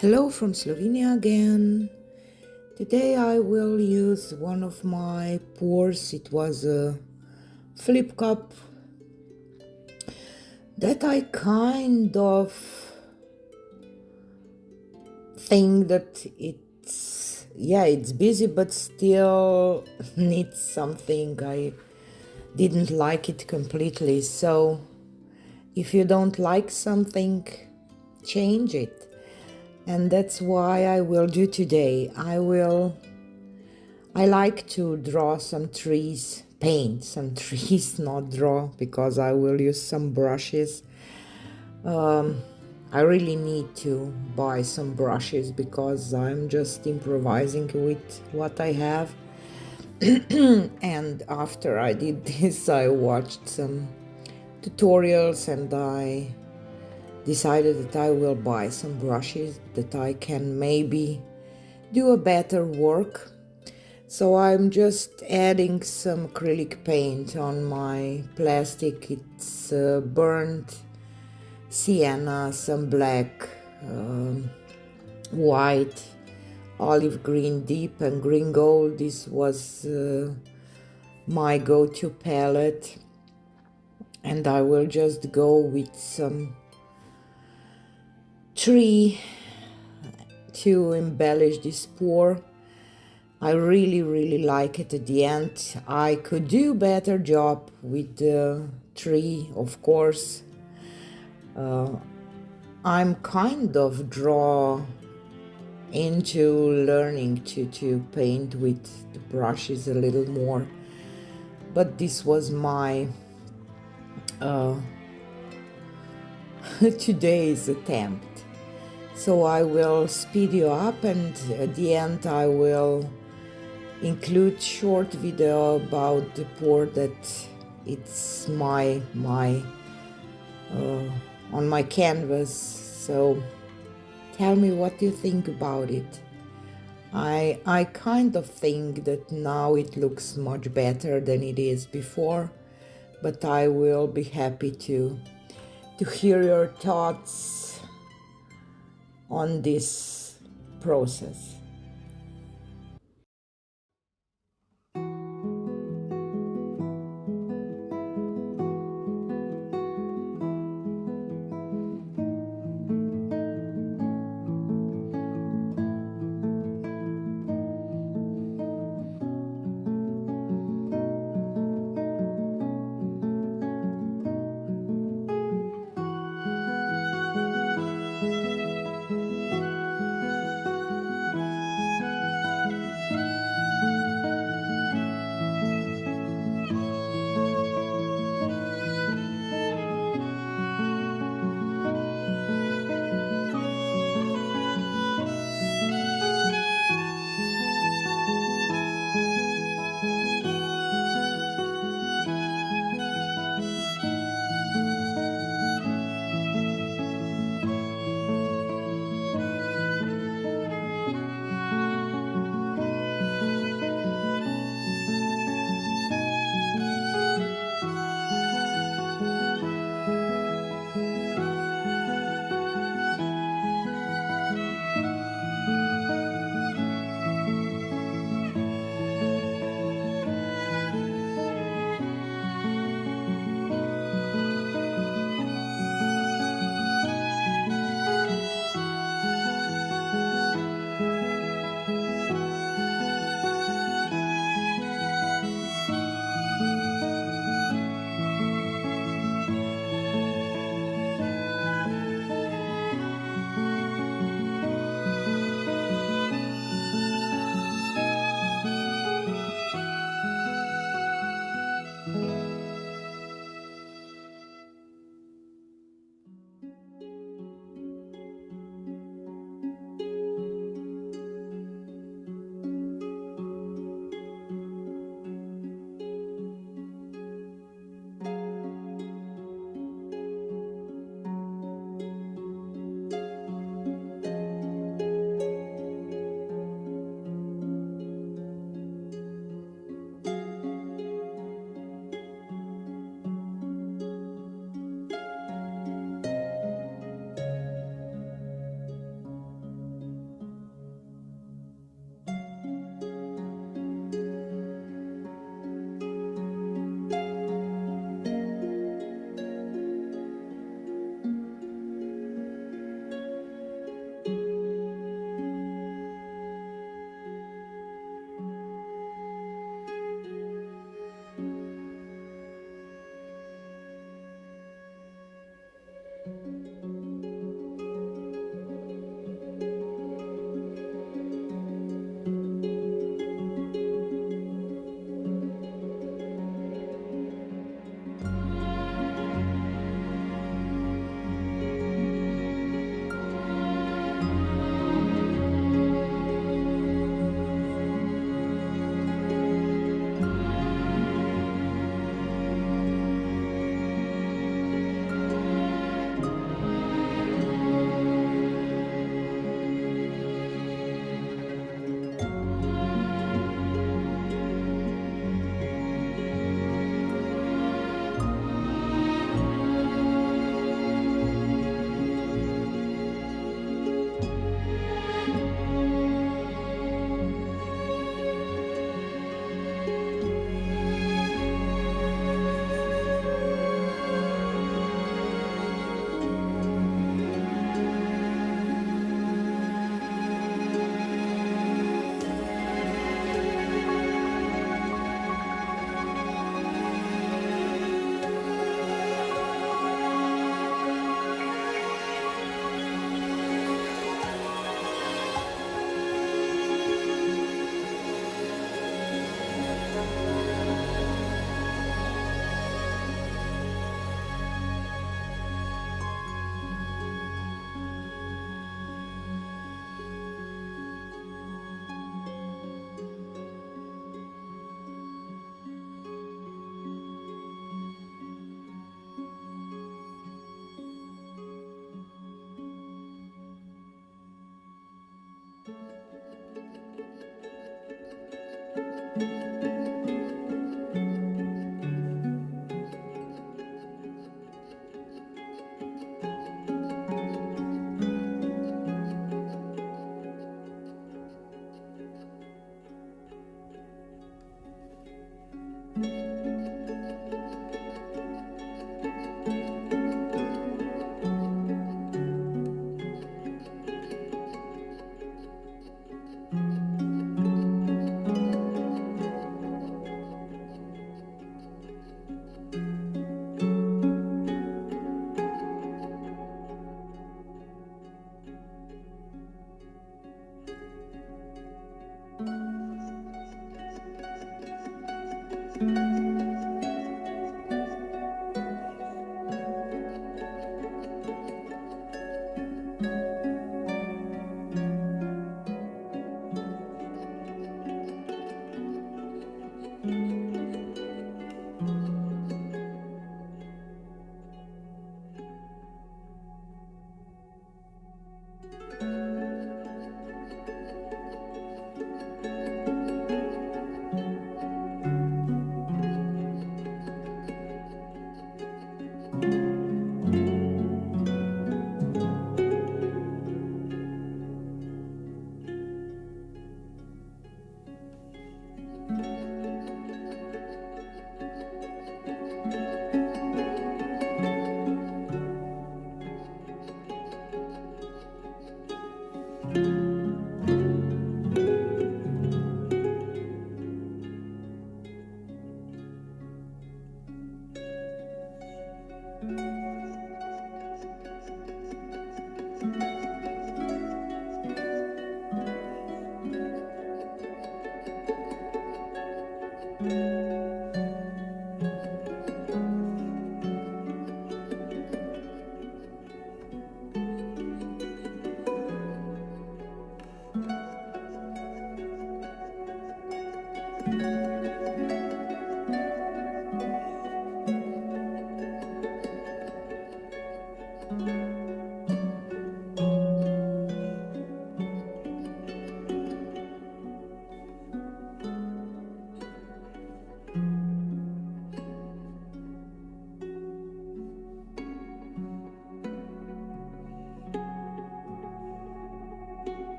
Hello from Slovenia again. Today I will use one of my pours. It was a flip cup that I kind of think that it's busy but still needs something. I didn't like it completely. So if you don't like something, change it. And that's why I will do today. I like to draw some trees, paint some trees, not draw, because I will use some brushes. I really need to buy some brushes because I'm just improvising with what I have. And after I did this, I watched some tutorials and I decided that I will buy some brushes that I can maybe do a better work. So I'm just adding some acrylic paint on my plastic. It's burnt sienna, some black, white, olive green deep and green gold. This was my go-to palette, and I will just go with some tree to embellish this pour. I really like it at the end. I could do better job with the tree, of course. I'm kind of draw into learning to paint with the brushes a little more, but this was my today's attempt. So I will speed you up, and at the end I will include short video about the pour that it's on my canvas. So tell me what you think about it. I kind of think that now it looks much better than it is before, but I will be happy to hear your thoughts on this process.